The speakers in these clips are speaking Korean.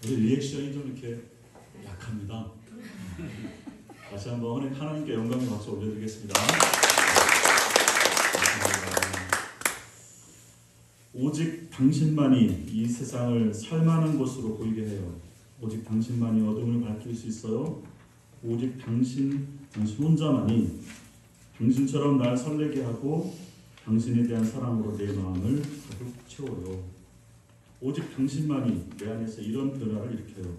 우리 리액션이 좀 이렇게 약합니다. 다시 한번 하나님께 영광의 박수 올려드리겠습니다. 오직 당신만이 이 세상을 살만한 곳으로 보이게 해요. 오직 당신만이 어둠을 밝힐 수 있어요. 오직 당신 혼자만이 당신처럼 날 설레게 하고 당신에 대한 사랑으로 내 마음을 가득 채워요. 오직 당신만이 내 안에서 이런 변화를 일으켜요.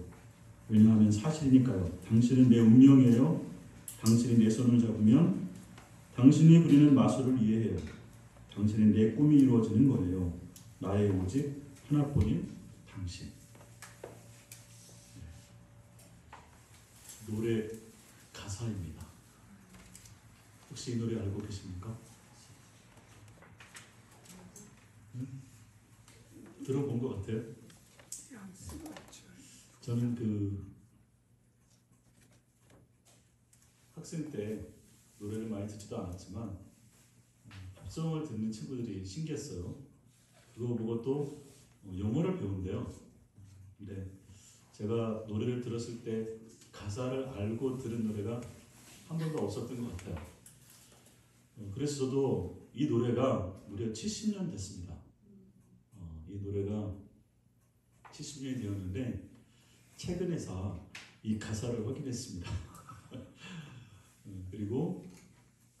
왜냐하면 사실이니까요. 당신은 내 운명이에요. 당신이 내 손을 잡으면 당신이 부리는 마술을 이해해요. 당신은 내 꿈이 이루어지는 거예요. 나의 오직 하나뿐인 당신. 노래 가사입니다. 혹시 이 노래 알고 계십니까? 들어본 것 같아요. 저는 학생 때 노래를 많이 듣지도 않았지만 합성을 듣는 친구들이 신기했어요. 그거 보고 또 영어를 배운대요. 근데 제가 노래를 들었을 때 가사를 알고 들은 노래가 한 번도 없었던 것 같아요. 그래서 저도 이 노래가 무려 70년 됐습니다. 이 노래가 70년이 되었는데 최근에서 이 가사를 확인했습니다. 그리고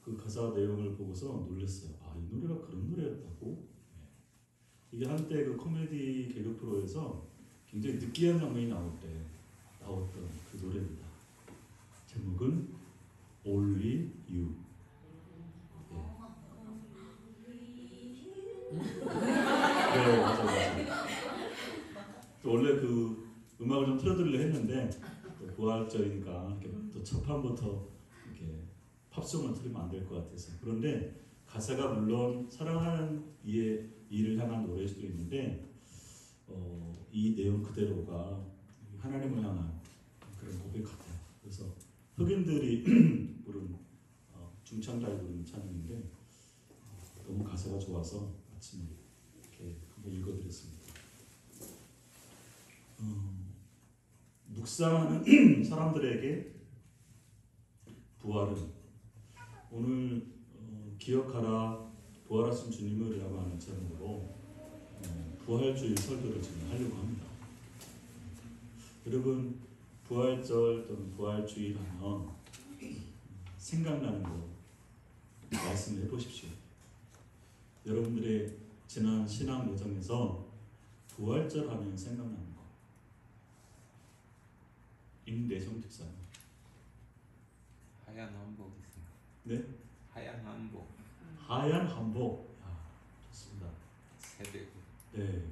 그 가사 내용을 보고서 놀랐어요. 아, 이 노래가 그런 노래였다고? 이게 한때 그 코미디 개그 프로에서 굉장히 느끼한 장면이 나올 때 나왔던 그 노래입니다. 제목은 Only You. 네, 맞아요. 또 원래 그 음악을 좀 틀어드리려 했는데 또 부활절이니까 이렇게 또 첫 판부터 이렇게 팝송을 틀으면 안 될 것 같아서. 그런데 가사가 물론 사랑하는 이를 향한 노래일 수도 있는데 이 내용 그대로가 하나님을 향한 그런 고백 같아요. 그래서 흑인들이 부른 중창자에 부른 찬양인데 너무 가사가 좋아서 아침에 이렇게 한번 읽어드렸습니다. 묵상하는 사람들에게 부활은 오늘 기억하라 부활하신 주님을이라고 하는 제목으로 부활주일 설교를 지금 하려고 합니다. 여러분 부활절 또는 부활주일 하면 생각나는 거 말씀을 해보십시오. 여러분들의 지난 신앙 여정에서 부활절 하면 생각나는 거. 임대성 집사님. 하얀 한복 있어요. 네? 하얀 한복. 하얀 한복. 야, 좋습니다. 새벽에. 네,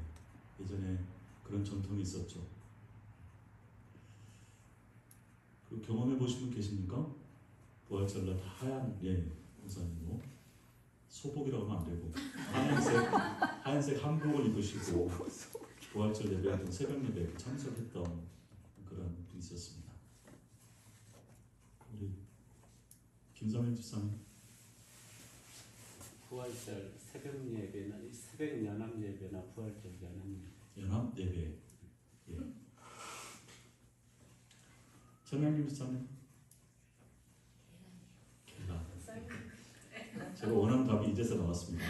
예전에 그런 전통이 있었죠. 그 경험해 보신 분 계십니까? 부활절날 다 하얀, 목사님도 소복이라고 하면 안 되고 하얀색 한복을 입으시고 부활절 예배했던 새벽 예배에 참석했던 그런 분이 있었습니다. 우리 김상현 집사님. 부활절 새벽 예배나 새벽 연합 예배나 부활절 연합 예배. 예. 전현님 집사님. 계란. 제가 원하는 답이 이제서 나왔습니다.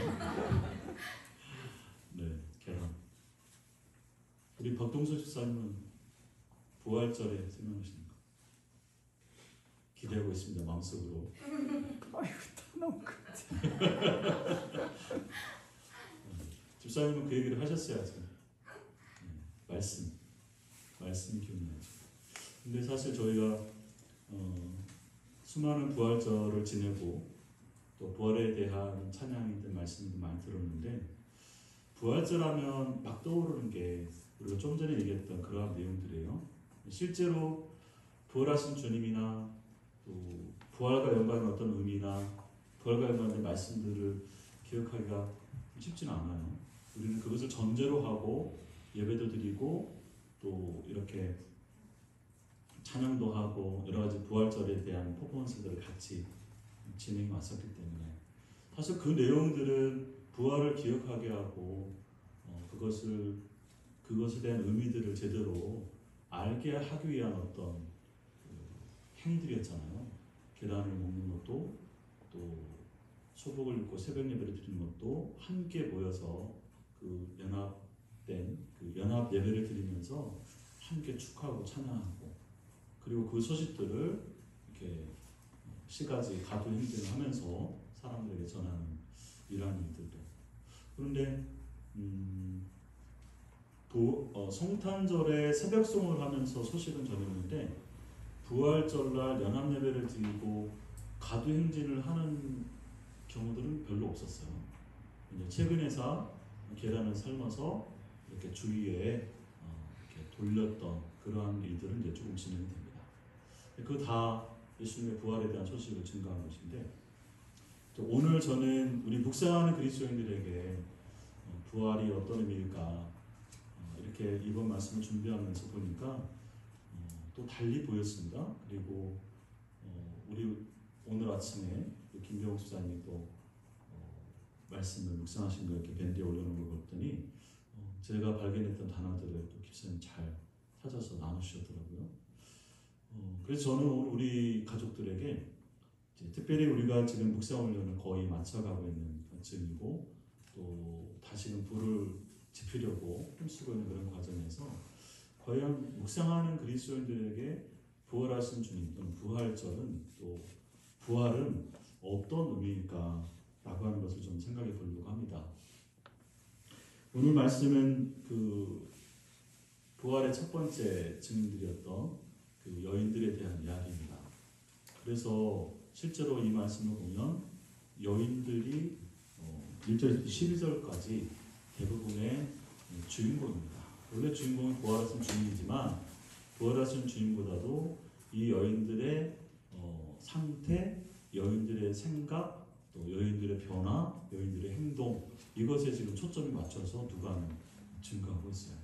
네, 계란. 우리 박동수 집사님은 부활절에 생각하십니까? 기대하고 있습니다. 마음속으로. 아이고 다 나온 것 같아. 집사님은 그 얘기를 하셨어야죠. 말씀 기억나죠. 근데 사실 저희가 수많은 부활절을 지내고 또 부활에 대한 찬양이든 말씀이든 많이 들었는데 부활절하면 막 떠오르는 게 우리가 좀 전에 얘기했던 그러한 내용들이에요. 실제로 부활하신 주님이나 또 부활과 연관된 어떤 의미나 부활과 연관된 말씀들을 기억하기가 쉽지는 않아요. 우리는 그것을 전제로 하고 예배도 드리고 또 이렇게 찬양도 하고 여러 가지 부활절에 대한 퍼포먼스들을 같이 진행해 왔었기 때문에 사실 그 내용들은 부활을 기억하게 하고 그것에 대한 의미들을 제대로 알게 하기 위한 어떤 행위들이었잖아요. 계란을 먹는 것도 또 소복을 입고 새벽 예배를 드리는 것도 함께 모여서 그 연합된 그 연합 예배를 드리면서 함께 축하하고 찬양하고 그리고 그 소식들을 이렇게 시가지 가도 행진을 하면서 사람들에게 전하는 이러한 일들도 그런데 성탄절에 새벽송을 하면서 소식은 전했는데 부활절날 연합예배를 드리고 가도 행진을 하는 경우들은 별로 없었어요. 이제 최근에서 계란을 삶아서 이렇게 주위에 이렇게 돌렸던 그러한 일들은 이제 조금 진행이 됩니다. 그 다 예수님의 부활에 대한 소식을 증거한 것인데 또 오늘 저는 우리 묵상하는 그리스도인들에게 부활이 어떤 의미일까 이렇게 이번 말씀을 준비하면서 보니까 또 달리 보였습니다. 그리고 우리 오늘 아침에 김병욱 수사님이 또 말씀을 묵상하신 거 이렇게 밴드에 올려놓은 걸 봤더니 제가 발견했던 단어들을 또 집사님 잘 찾아서 나누셨더라고요. 그래서 저는 오늘 우리 가족들에게 특별히 우리가 지금 묵상 훈련을 거의 마쳐가고 있는 즈음이고 또 다시금 불을 지피려고 힘쓰고 있는 그런 과정에서 과연 묵상하는 그리스도인들에게 부활하신 주님 또는 부활절은 또 부활은 어떤 의미일까 라고 하는 것을 좀 생각해 보려고 합니다. 오늘 말씀은 그 부활의 첫 번째 증인들이었던 그 여인들에 대한 이야기입니다. 그래서 실제로 이 말씀을 보면 여인들이 1절에서 12절까지 대부분의 주인공입니다. 원래 주인공은 부활하신 주님이지만 부활하신 주님보다도 이 여인들의 상태, 여인들의 생각, 또 여인들의 변화, 여인들의 행동 이것에 지금 초점이 맞춰서 누가는 증거하고 있어요.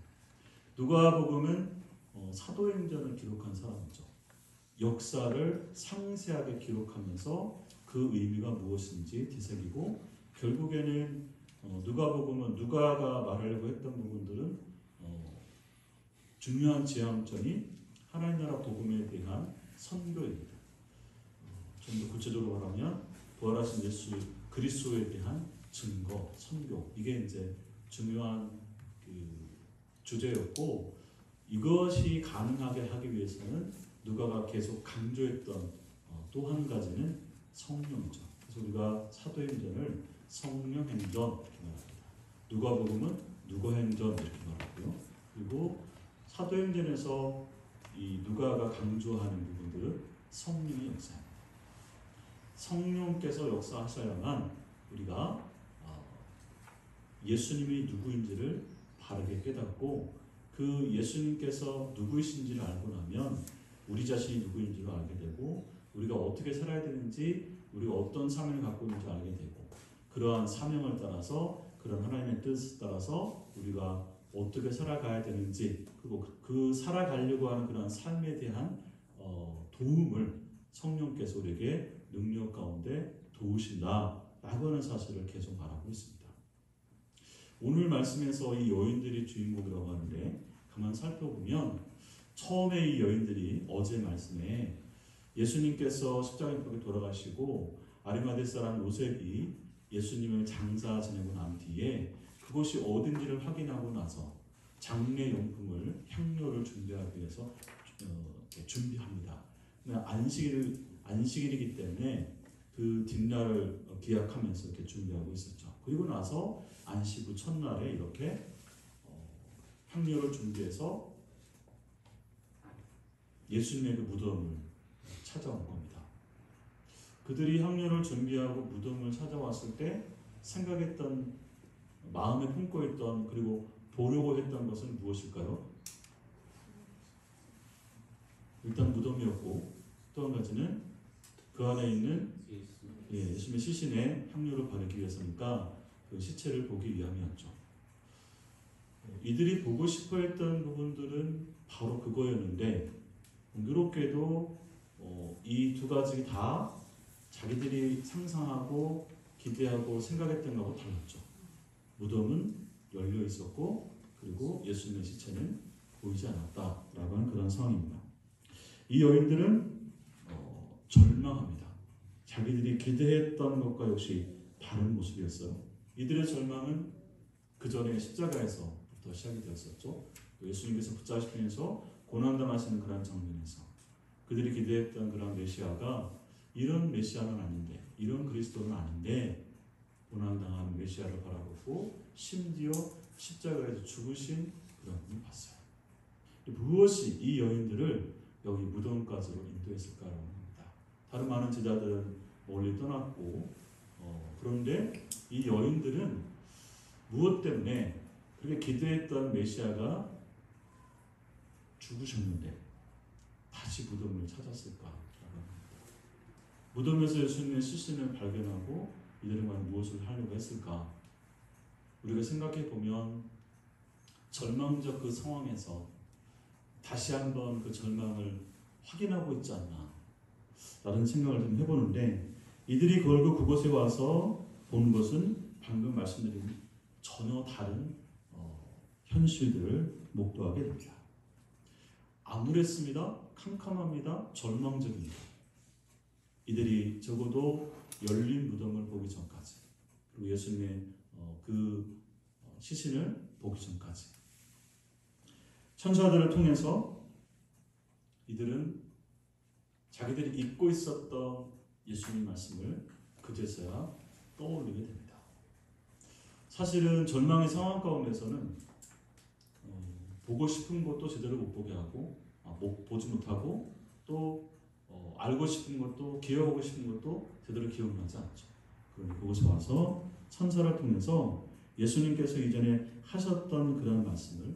누가복음은 사도행전을 기록한 사람이죠. 역사를 상세하게 기록하면서 그 의미가 무엇인지 되새기고 결국에는 누가복음은 누가가 말하려고 했던 부분들은 중요한 지향점이 하나님 나라 복음에 대한 선교입니다. 좀 더 구체적으로 말하면 부활하신 예수 그리스도에 대한 증거, 선교 이게 이제 중요한 그 주제였고 이것이 가능하게 하기 위해서는 누가가 계속 강조했던 또 한 가지는 성령이죠. 그래서 우리가 사도행전을 성령행전 이렇게 말합니다. 누가복음은 누가행전 이렇게 말하고요. 그리고 사도행전에서 이 누가가 강조하는 부분들은 성령의 역사입니다. 성령께서 역사하셔야만 우리가 예수님이 누구인지를 바르게 깨닫고 그 예수님께서 누구이신지를 알고 나면 우리 자신이 누구인지를 알게 되고 우리가 어떻게 살아야 되는지 우리가 어떤 사명을 갖고 있는지 알게 되고 그러한 사명을 따라서 그런 하나님의 뜻을 따라서 우리가 어떻게 살아가야 되는지 그리고 그 살아가려고 하는 그런 삶에 대한 도움을 성령께서 우리에게 능력 가운데 도우신다라고 하는 사실을 계속 말하고 있습니다. 오늘 말씀에서 이 여인들이 주인공이라고 하는데 가만 살펴보면 처음에 이 여인들이 어제 말씀에 예수님께서 십자가에 못 박혀 돌아가시고 아리마대 사람 요셉이 예수님을 장사 지내고 난 뒤에 그것이 어딘지를 확인하고 나서 장례 용품을 향료를 준비하기 위해서 준비합니다. 안식일이기 때문에 그 뒷날을 기약하면서 이렇게 준비하고 있었죠. 그리고 나서 안식 후 첫날에 이렇게 향료를 준비해서 예수님의 그 무덤을 찾아온 겁니다. 그들이 향료를 준비하고 무덤을 찾아왔을 때 생각했던 마음에 품고 있던 그리고 보려고 했던 것은 무엇일까요? 일단 무덤이었고 또 한 가지는 그 안에 있는 예수님의 시신에 향료를 바르기 위해서니까 그 시체를 보기 위함이었죠. 이들이 보고 싶어 했던 부분들은 바로 그거였는데 공교롭게도 이 두 가지 다 자기들이 상상하고 기대하고 생각했던 것하고 달랐죠. 무덤은 열려 있었고 그리고 예수님의 시체는 보이지 않았다라고 하는 그런 상황입니다. 이 여인들은 절망합니다. 자기들이 기대했던 것과 역시 다른 모습이었어요. 이들의 절망은 그 전에 십자가에서부터 시작이 되었었죠. 예수님께서 붙잡히면서 고난당하시는 그런 장면에서 그들이 기대했던 그런 메시아가 이런 메시아는 아닌데, 이런 그리스도는 아닌데 고난당한 메시아를 바라보고 심지어 십자가에서 죽으신 그런 분을 봤어요. 무엇이 이 여인들을 여기 무덤까지로 인도했을까라고 합니다. 다른 많은 제자들은 멀리 떠났고 그런데 이 여인들은 무엇 때문에 그렇게 기대했던 메시아가 죽으셨는데 다시 무덤을 찾았을까라고 합니다. 무덤에서 예수님의 시신을 발견하고 이들은 과연 무엇을 하려고 했을까? 우리가 생각해 보면 절망적 그 상황에서 다시 한번 그 절망을 확인하고 있지 않나 라는 생각을 좀 해보는데, 이들이 결국 그곳에 와서 보는 것은 방금 말씀드린 전혀 다른 현실들을 목도하게 됩니다. 암울했습니다. 캄캄합니다. 절망적입니다. 이들이 적어도 열린 무덤을 보기 전까지, 그리고 예수님의 그 시신을 보기 전까지 천사들을 통해서 이들은 자기들이 잊고 있었던 예수님 말씀을 그제서야 떠올리게 됩니다. 사실은 절망의 상황 가운데서는 보고 싶은 것도 제대로 못 보게 하고 보지 못하고 또 알고 싶은 것도 기억하고 싶은 것도 제대로 기억나지 않죠. 그런데 그곳에 와서 천사를 통해서 예수님께서 이전에 하셨던 그런 말씀을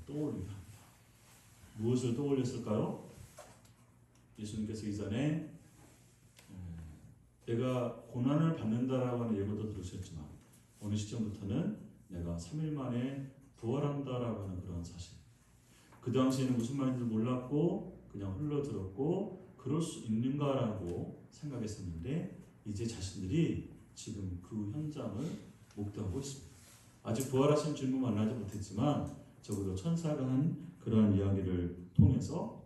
떠올리게 합니다. 무엇을 떠올렸을까요? 예수님께서 이전에 내가 고난을 받는다라고 하는 예고도 들으셨지만 어느 시점부터는 내가 3일 만에 부활한다라고 하는 그런 사실, 그 당시에는 무슨 말인지 몰랐고 그냥 흘러들었고 그럴 수 있는가라고 생각했었는데 이제 자신들이 지금 그 현장을 목도하고 있습니다. 아직 부활하신 주님을 만나지 못했지만 적어도 천사가 한 그러한 이야기를 통해서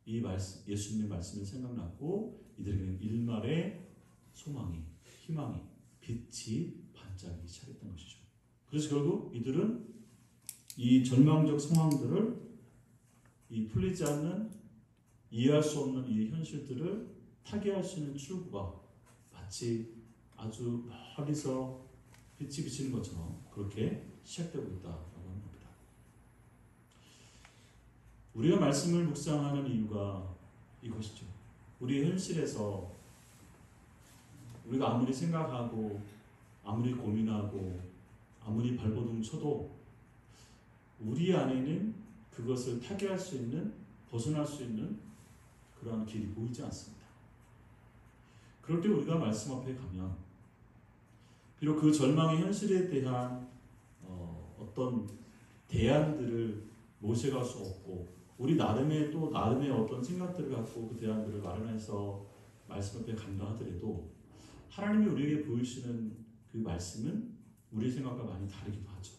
이 말씀, 예수님의 말씀이 생각났고 이들에게는 일말의 소망이, 희망이, 빛이 반짝이기 시작했던 것이죠. 그래서 결국 이들은 이 절망적 상황들을, 이 풀리지 않는, 이해할 수 없는 이 현실들을 타개할 수 있는 출구가 마치 아주 멀리서 빛이 비치는 것처럼 그렇게 시작되고 있다라고 하는 겁니다. 우리가 말씀을 묵상하는 이유가 이것이죠. 우리의 현실에서 우리가 아무리 생각하고 아무리 고민하고 아무리 발버둥 쳐도 우리 안에는 그것을 타개할 수 있는, 벗어날 수 있는 그러한 길이 보이지 않습니다. 그럴 때 우리가 말씀 앞에 가면 비록 그 절망의 현실에 대한 어떤 대안들을 모셔갈 수 없고 우리 나름의 또 나름의 어떤 생각들을 갖고 그 대안들을 마련해서 말씀 앞에 간다 하더라도 하나님이 우리에게 보이시는 그 말씀은 우리 생각과 많이 다르기도 하죠.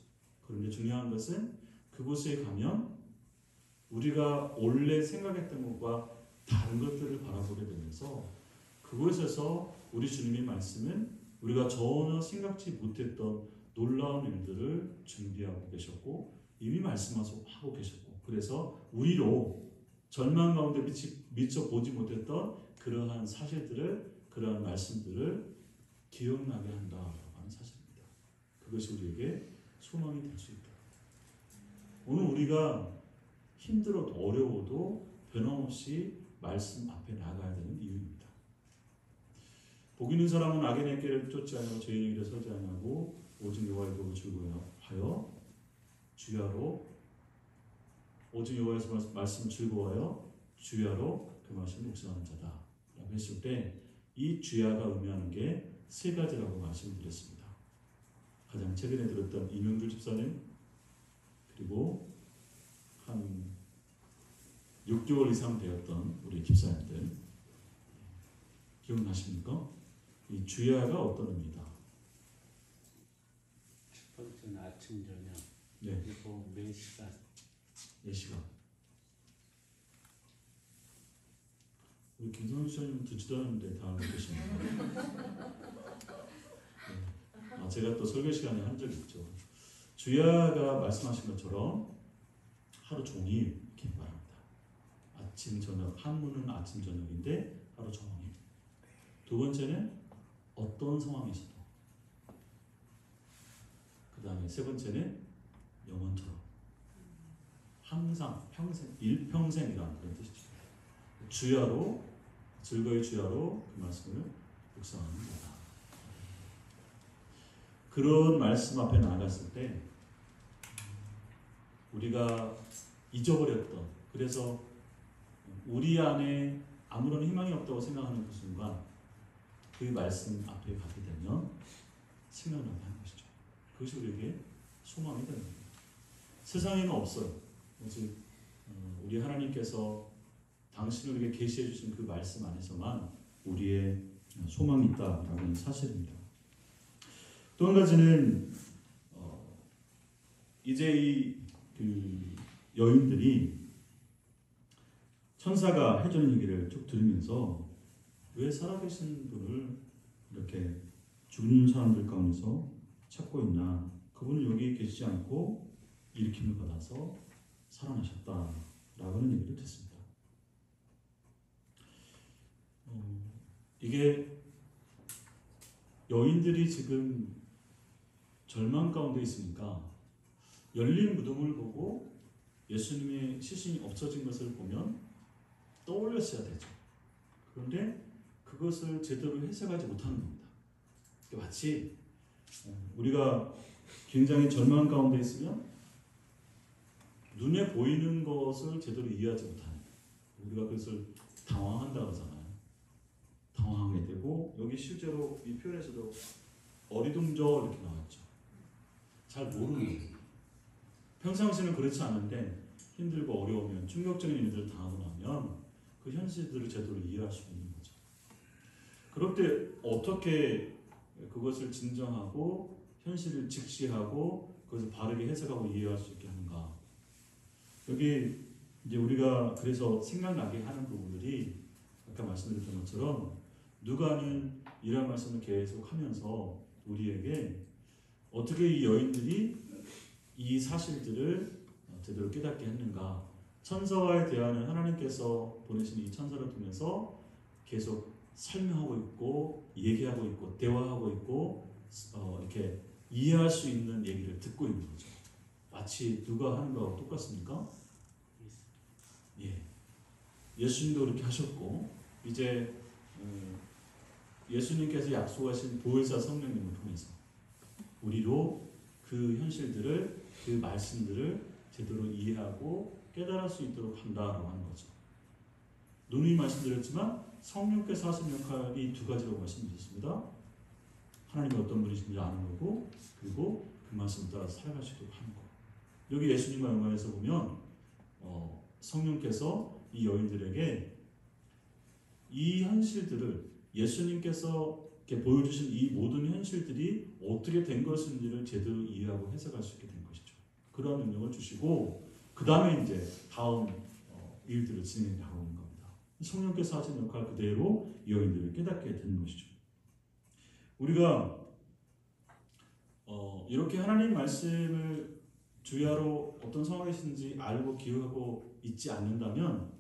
그런데 중요한 것은 그곳에 가면 우리가 원래 생각했던 것과 다른 것들을 바라보게 되면서 그곳에서 우리 주님의 말씀은 우리가 전혀 생각지 못했던 놀라운 일들을 준비하고 계셨고 이미 말씀하고 계셨고, 그래서 우리로 절망 가운데 미처 보지 못했던 그러한 사실들을, 그러한 말씀들을 기억나게 한다라고 하는 사실입니다. 그것이 우리에게 소망이 될 수 있다. 오늘 우리가 힘들어도 어려워도 변함없이 말씀 앞에 나가야 되는 이유입니다. 복 있는 사람은 악인의 길을 쫓지 아니하고 죄인의 길에 서지 아니하고 오직 여호와의 법을 즐거워하여 주야로, 오직 여호와의 말씀 즐거워하여 주야로 그 말씀을 묵상하는 자다 라고 했을 때 이 주야가 의미하는 게 세 가지라고 말씀드렸습니다. 가장 최근에 들었던 이명주 집사님, 그리고 한 6개월 이상 되었던 우리 집사님들 기억나십니까? 이 주야가 어떤 의미다? 첫 번째는 아침 저녁, 네. 그리고 매 시간, 예시가. 우리 김선우 시장님 듣지도 않는데 다 알고 계시네요. 네. 제가 또 설교 시간에 한 적이 있죠. 주야가 말씀하신 것처럼 하루 종일 이렇게 말합니다. 아침 저녁, 한문은 아침 저녁인데 하루 종일. 두 번째는 어떤 상황에서도. 그 다음에 세 번째는 영원처럼. 항상 평생, 일평생이라는 그런 뜻이죠. 주야로, 즐거이 주야로 그 말씀을 묵상하는 거다. 그런 말씀 앞에 나아갔을 때 우리가 잊어버렸던, 그래서 우리 안에 아무런 희망이 없다고 생각하는 그 순간 그 말씀 앞에 가게 되면 생각나게 하는 것이죠. 그것이 우리에게 소망이 되는 거예요. 세상에는 없어요. 오직 우리 하나님께서 당신을 우리에게 계시해 주신 그 말씀 안에서만 우리의 소망이 있다라는 는 사실입니다. 또 한 가지는 이제 그 여인들이 천사가 해주는 얘기를 쭉 들으면서 왜 살아계신 분을 이렇게 죽는 사람들 가운데서 찾고 있나? 그분은 여기 계시지 않고 일으킴을 받아서 살아나셨다라고 하는 얘기를 듣습니다. 이게 여인들이 지금 절망 가운데 있으니까 열린 무덤을 보고 예수님의 시신이 없어진 것을 보면 떠올렸어야 되죠. 그런데 그것을 제대로 해석하지 못하는 겁니다. 마치 우리가 굉장히 절망 가운데 있으면 눈에 보이는 것을 제대로 이해하지 못하는, 우리가 그것을 당황한다고 하잖아요. 당황하게 되고, 여기 실제로 이 표현에서도 어리둥절 이렇게 나왔죠. 잘 모르는 거예요. 평상시는 그렇지 않은데 힘들고 어려우면, 충격적인 일들을 당하고 나면 그 현실들을 제대로 이해할 수 있는 거죠. 그럴 때 어떻게 그것을 진정하고 현실을 직시하고 그것을 바르게 해석하고 이해할 수 있게 하는가? 여기 이제 우리가 그래서 생각나게 하는 부분들이 아까 말씀드렸던 것처럼 누가는 이런 말씀을 계속하면서 우리에게 어떻게 이 여인들이 이 사실들을 제대로 깨닫게 했는가? 천사와의 대화는 하나님께서 보내신 이 천사를 통해서 계속 설명하고 있고 얘기하고 있고 대화하고 있고 이렇게 이해할 수 있는 얘기를 듣고 있는 거죠. 마치 누가 하는 거하고 똑같습니까? 예. 예수님도 그렇게 하셨고 이제 예수님께서 약속하신 보혜사 성령님을 통해서 우리로 그 현실들을, 그 말씀들을 제대로 이해하고 깨달을 수 있도록 한다라고 하는 거죠. 누누이 말씀드렸지만 성령께서 하신 역할이 두 가지라고 말씀드렸습니다. 하나님이 어떤 분이신지 아는 거고, 그리고 그 말씀을 따라 살아갈 수 있도록 하는 거. 여기 예수님과 연관해서 보면 성령께서 이 여인들에게 이 현실들을, 예수님께서 이렇게 보여주신 이 모든 현실들이 어떻게 된 것인지를 제대로 이해하고 해석할 수 있게 된 것이죠. 그러한 능력을 주시고 그 다음에 이제 다음 일들을 진행해 나가는 겁니다. 성령께서 하신 역할 그대로 이 여인들을 깨닫게 되는 것이죠. 우리가 이렇게 하나님 말씀을 주야로 어떤 상황이신지 알고 기억하고 있지 않는다면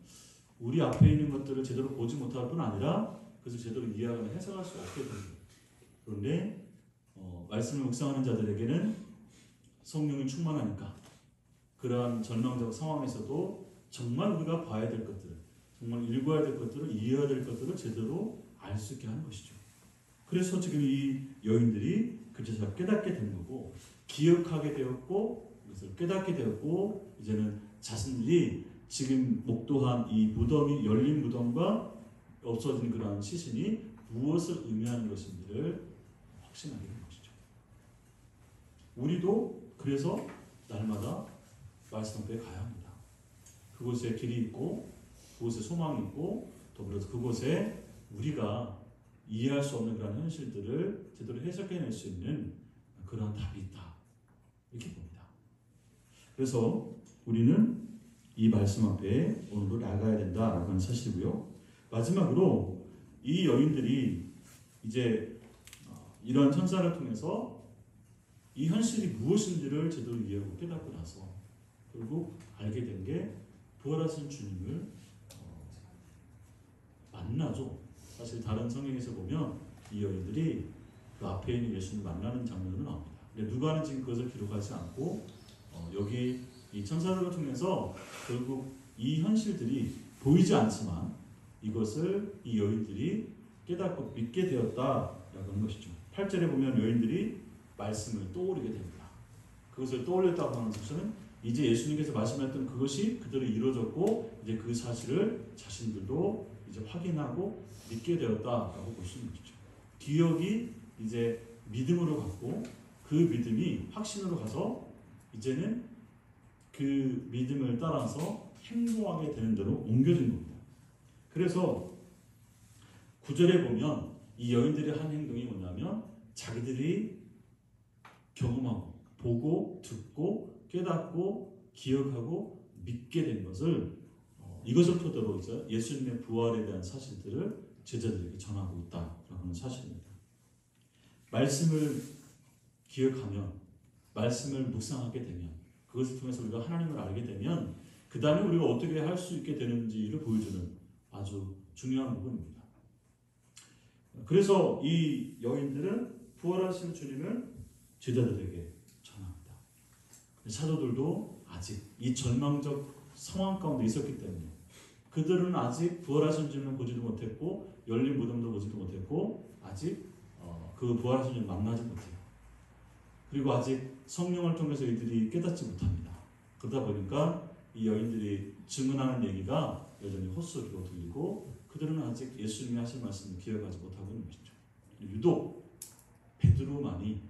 우리 앞에 있는 것들을 제대로 보지 못할 뿐 아니라 그것을 제대로 이해하거나 해석할 수 없게 됩니다. 그런데 말씀을 묵상하는 자들에게는 성령이 충만하니까 그러한 절망적 상황에서도 정말 우리가 봐야 될 것들을, 정말 읽어야 될 것들을, 이해해야 될 것들을 제대로 알 수 있게 하는 것이죠. 그래서 지금 이 여인들이 그제서 깨닫게 된 거고, 기억하게 되었고, 그것을 깨닫게 되었고, 이제는 자신들이 지금 목도한 이 무덤이, 열린 무덤과 없어진 그러한 시신이 무엇을 의미하는 것인지를 확신하게 된 것이죠. 우리도 그래서 날마다 말씀 앞에 가야 합니다. 그곳에 길이 있고, 그곳에 소망이 있고, 더불어서 그곳에 우리가 이해할 수 없는 그런 현실들을 제대로 해석해낼 수 있는 그런 답이 있다. 이렇게 봅니다. 그래서 우리는 이 말씀 앞에 오늘도 나가야 된다라고 하는 사실이고요. 마지막으로 이 여인들이 이제 이런 천사를 통해서 이 현실이 무엇인지를 제대로 이해하고 깨닫고 나서 결국 알게 된 게 부활하신 주님을 만나죠. 사실 다른 성경에서 보면 이 여인들이 그 앞에 있는 예수님을 만나는 장면은 나옵니다. 근데 누가는 지금 그것을 기록하지 않고 여기 이 천사들을 통해서 결국 이 현실들이 보이지 않지만 이것을 이 여인들이 깨닫고 믿게 되었다라고 하는 것이죠. 8절에 보면 여인들이 말씀을 떠올리게 됩니다. 그것을 떠올렸다고 하는 것은 이제 예수님께서 말씀했던 그것이 그대로 이루어졌고 이제 그 사실을 자신들도 이제 확인하고 믿게 되었다라고 볼 수 있는 것이죠. 기억이 이제 믿음으로 갔고 그 믿음이 확신으로 가서 이제는 그 믿음을 따라서 행동하게 되는 대로 옮겨진 겁니다. 그래서 9절에 보면 이 여인들이 한 행동이 뭐냐면 자기들이 경험하고 보고 듣고 깨닫고 기억하고 믿게 된 것을 이것을 토대로 이제 예수님의 부활에 대한 사실들을 제자들에게 전하고 있다라고 하는 사실입니다. 말씀을 기억하면 말씀을 묵상하게 되면 그것을 통해서 우리가 하나님을 알게 되면 그 다음에 우리가 어떻게 할 수 있게 되는지를 보여주는 아주 중요한 부분입니다. 그래서 이 여인들은 부활하신 주님을 제자들에게 전합니다. 사도들도 아직 이 절망적 상황 가운데 있었기 때문에 그들은 아직 부활하신 주님을 보지도 못했고 열린 무덤도 보지도 못했고 아직 그 부활하신 주님을 만나지 못해요. 그리고 아직 성령을 통해서 이들이 깨닫지 못합니다. 그러다 보니까 이 여인들이 증언하는 얘기가 여전히 헛소리로 들리고 그들은 아직 예수님이 하신 말씀을 기억하지 못하고 있는 것이죠. 유독 베드로만이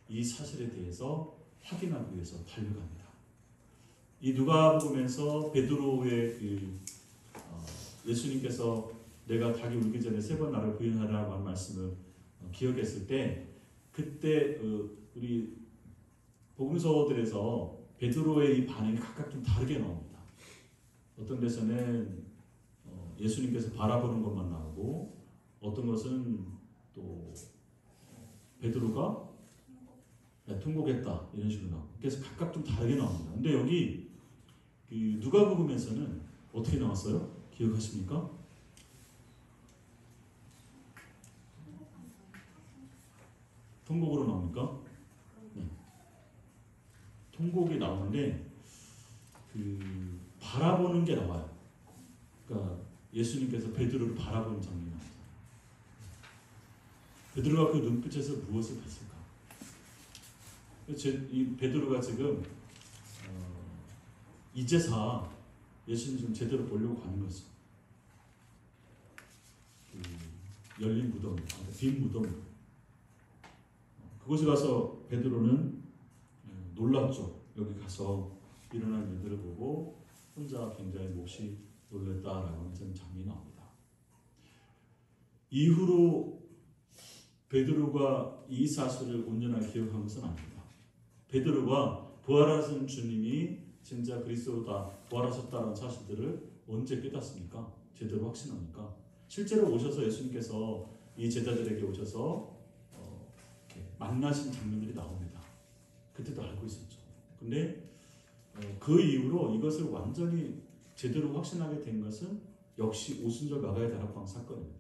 이 사실에 대해서 확인하기 위해서 달려갑니다. 이 누가복음에서 베드로의 예수님께서 내가 닭이 울기 전에 3번 나를 부인하라고 한 말씀을 기억했을 때 그때 우리 복음서들에서 베드로의 이 반응이 각각 좀 다르게 나옵니다. 어떤 데서는 예수님께서 바라보는 것만 나오고 어떤 것은 또 베드로가 통곡했다 이런 식으로 나오고 그래서 각각 좀 다르게 나옵니다. 근데 여기 그 누가복음에서는 어떻게 나왔어요? 기억하십니까? 통곡으로 나옵니까? 네. 통곡이 나오는데 그 바라보는 게 나와요. 그러니까 예수님께서 베드로를 바라보는 장면이 나옵니다. 베드로가 그 눈빛에서 무엇을 봤을까? 이 베드로가 지금 이제사 예수님 좀 제대로 보려고 가는 거죠. 그 열린 무덤, 빈 무덤. 그곳에 가서 베드로는 놀랐죠. 여기 가서 일어난 일들을 보고 혼자 굉장히 몹시 놀랐다라고 하는 장면이 나옵니다. 이후로 베드로가 이 사실을 온전하게 기억한 것은 아닙니다. 베드로가 부활하신 주님이 진짜 그리스도다 부활하셨다는 사실들을 언제 깨닫습니까? 제대로 확신합니까? 실제로 오셔서 예수님께서 이 제자들에게 오셔서 만나신 장면들이 나옵니다. 그때도 알고 있었죠. 근데 그 이후로 이것을 완전히 제대로 확신하게 된 것은 역시 오순절 마가의 다락방 사건입니다.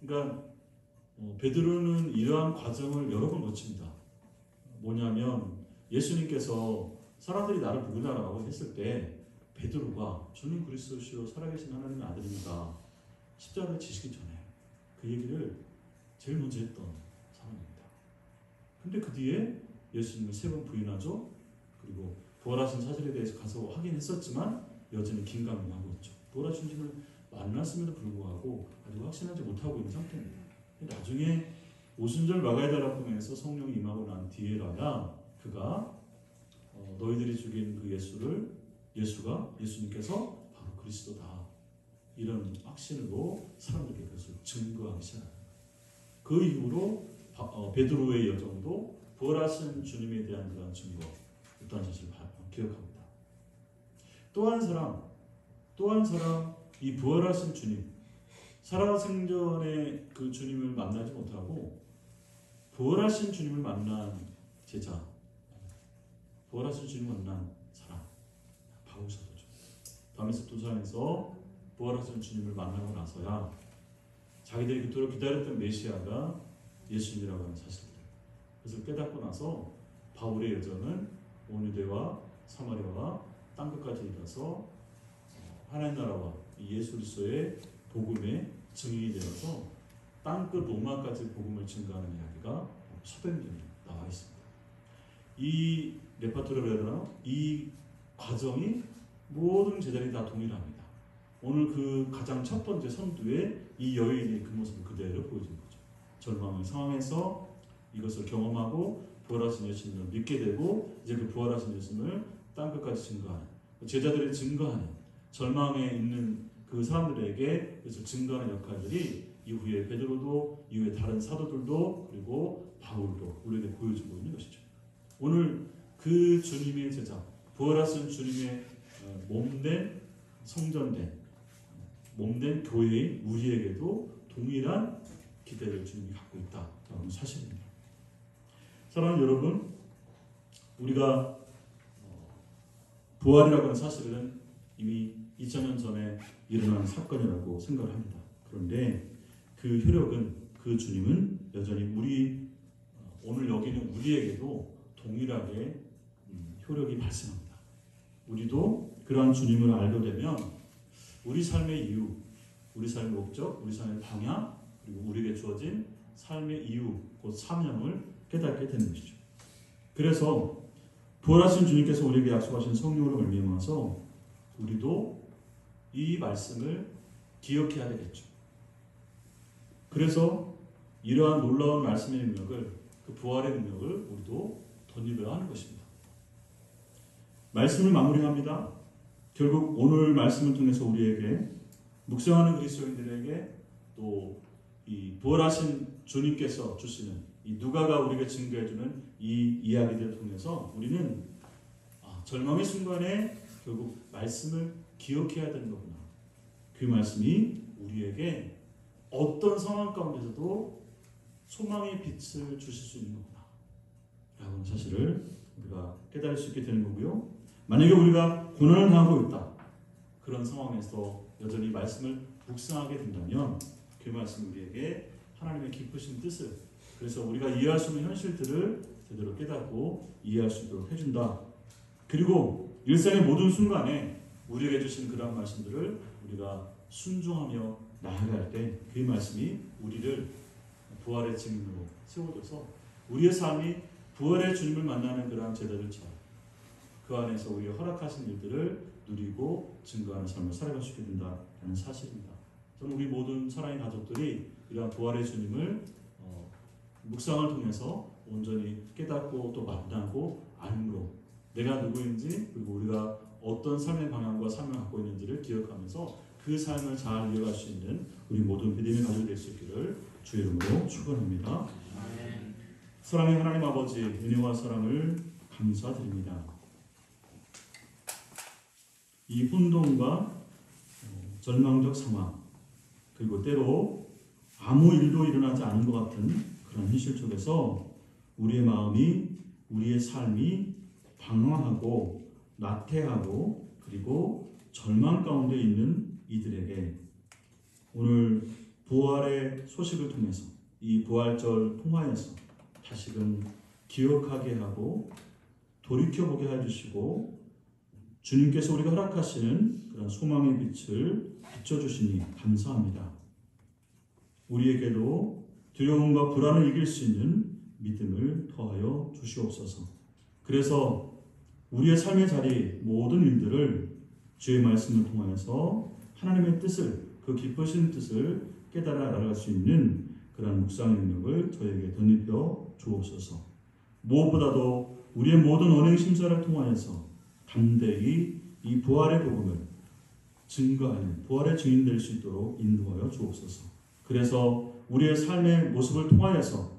그러니까 베드로는 이러한 과정을 여러 번 거칩니다. 뭐냐면 예수님께서 사람들이 나를 누구냐라고 했을 때 베드로가 주는 그리스도시요 살아계신 하나님의 아들입니다. 십자가를 지시기 전에 그 얘기를 제일 먼저 했던 사람입니다. 근데 그 뒤에 예수님을 3번 부인하죠. 그리고 부활하신 사실에 대해서 가서 확인했었지만 여전히 긴가민하고 있죠. 부활하신 주님을 만났음에도 불구하고 아직 확신하지 못하고 있는 상태입니다. 나중에 오순절 마가의 다락방에서 성령이 임하고 난 뒤에라야 그가 너희들이 죽인 그 예수님께서 바로 그리스도다 이런 확신으로 사람들에게 그것을 증거하기 시작합니다. 그 이후로 베드로의 여정도 부활하신 주님에 대한 그런 증거 어떤 사실을 기억합니다. 또 한 사람 이 부활하신 주님, 살아생전에 그 주님을 만나지 못하고 부활하신 주님을 만난 제자, 부활하신 주님을 만난 사람, 바울 사도죠. 다메섹 도상에서 부활하신 주님을 만나고 나서야 자기들이 그토록 기다렸던 메시아가 예수님이라고 하는 사실을 그래서 깨닫고 나서 바울의 여정은 온 유대와 사마리아와 땅끝까지 이르러서 하나님 나라와 예수 그리스도의 복음의 증인이 되어서 땅끝 로마까지 복음을 증거하는 이야기가 서백년이 나와 있습니다. 이 레파토리라고 해야 되나? 이 과정이 모든 제자들이 다 동일합니다. 오늘 그 가장 첫 번째 선두에 이 여인이 그 모습을 그대로 보여주는 거죠. 절망의 상황에서 이것을 경험하고 부활하신 예수님을 믿게 되고 이제 그 부활하신 예수님을 땅끝까지 증거하는 제자들이 증거하는 절망에 있는 그 사람들에게 그것을 증거하는 역할들이 이후에 베드로도 이후에 다른 사도들도 그리고 바울도 우리에게 보여주고 있는 것이죠. 오늘 그 주님의 제자 부활하신 주님의 몸된 성전된 몸된 교회인 우리에게도 동일한 기대를 주님이 갖고 있다라는 사실입니다. 사랑하는 여러분, 우리가 부활이라고 하는 사실은 이미 2000년 전에 일어난 사건이라고 생각을 합니다. 그런데 그 효력은 그 주님은 여전히 우리 오늘 여기는 우리에게도 동일하게 효력이 발생합니다. 우리도 그러한 주님을 알게 되면 우리 삶의 이유, 우리 삶의 목적, 우리 삶의 방향 그리고 우리에게 주어진 삶의 이유, 곧 사명을 깨닫게 되는 것이죠. 그래서 부활하신 주님께서 우리에게 약속하신 성령으로 말미암아서 우리도 이 말씀을 기억해야 되겠죠. 그래서 이러한 놀라운 말씀의 능력을 그 부활의 능력을 우리도 덧입어야 하는 것입니다. 말씀을 마무리합니다. 결국 오늘 말씀을 통해서 우리에게 묵상하는 그리스도인들에게 또 이 부활하신 주님께서 주시는 이 누가가 우리에게 증거해주는 이 이야기들을 통해서 우리는 절망의 순간에 결국 말씀을 기억해야 되는 거구나. 그 말씀이 우리에게 어떤 상황 가운데서도 소망의 빛을 주실 수 있는 거구나 라고 하는 사실을 우리가 깨달을 수 있게 되는 거고요. 만약에 우리가 고난을 당하고 있다. 그런 상황에서 여전히 말씀을 묵상하게 된다면 그 말씀 우리에게 하나님의 깊으신 뜻을 그래서 우리가 이해할 수 있는 현실들을 제대로 깨닫고 이해할 수 있도록 해준다. 그리고 일상의 모든 순간에 우리에게 주신 그런 말씀들을 우리가 순종하며 나아갈 때 그 말씀이 우리를 부활의 증인으로 세워줘서 우리의 삶이 부활의 주님을 만나는 그러한 제자들처럼 그 안에서 우리가 허락하신 일들을 누리고 증거하는 삶을 살아갈 수 있게 된다는 사실입니다. 저는 우리 모든 사랑의 가족들이 이러한 부활의 주님을 묵상을 통해서 온전히 깨닫고 또 만나고 알므로 내가 누구인지 그리고 우리가 어떤 삶의 방향과 삶을 갖고 있는지를 기억하면서 그 삶을 잘 이어갈 수 있는 우리 모든 믿음의 가족이 될 수 있기를 주의 이름으로 축원합니다. 사랑의 하나님 아버지 은혜와 사랑을 감사드립니다. 이 혼돈과 절망적 상황 그리고 때로 아무 일도 일어나지 않은 것 같은 그런 현실 속에서 우리의 마음이 우리의 삶이 방황하고 나태하고 그리고 절망 가운데 있는 이들에게 오늘 부활의 소식을 통해서 이 부활절 통화에서 다시금 기억하게 하고 돌이켜보게 해주시고 주님께서 우리가 허락하시는 그런 소망의 빛을 비춰주시니 감사합니다. 우리에게도 두려움과 불안을 이길 수 있는 믿음을 더하여 주시옵소서. 그래서 우리의 삶의 자리 모든 일들을 주의 말씀을 통하여서 하나님의 뜻을 그 깊으신 뜻을 깨달아 알아갈 수 있는 그런 묵상의 능력을 저에게 덧입혀 주옵소서. 무엇보다도 우리의 모든 언행 심사를 통하여서 담대히 이 부활의 복음을 증거하는 부활의 증인 될 수 있도록 인도하여 주옵소서. 그래서 우리의 삶의 모습을 통하여서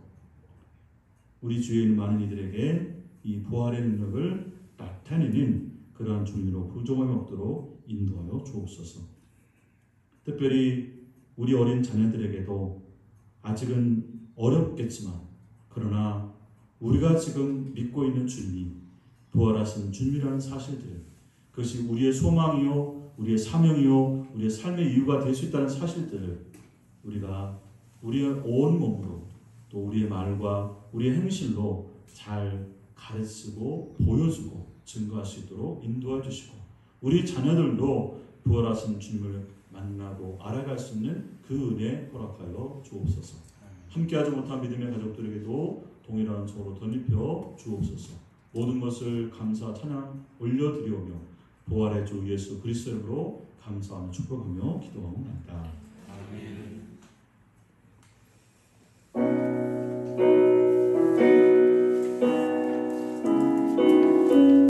우리 주위에 있는 많은 이들에게 이 부활의 능력을 나타내는 그러한 준비로 부족함이 없도록 인도하여 주옵소서. 특별히 우리 어린 자녀들에게도 아직은 어렵겠지만 그러나 우리가 지금 믿고 있는 주님이 부활하신 주님이라는 사실들, 그것이 우리의 소망이요 우리의 사명이요 우리의 삶의 이유가 될 수 있다는 사실들을 우리가 우리의 온 몸으로 또 우리의 말과 우리의 행실로 잘 가르치고 보여주고 증거할 수 있도록 인도해 주시고 우리 자녀들도 부활하신 주님을 만나고 알아갈 수 있는 그 은혜 허락하여 주옵소서. 함께하지 못한 믿음의 가족들에게도 동일한 저로 덧입혀 주옵소서. 모든 것을 감사 찬양 올려드리오며 부활의 주 예수 그리스도로 감사하며 축복하며 기도하옵나이다. 아멘.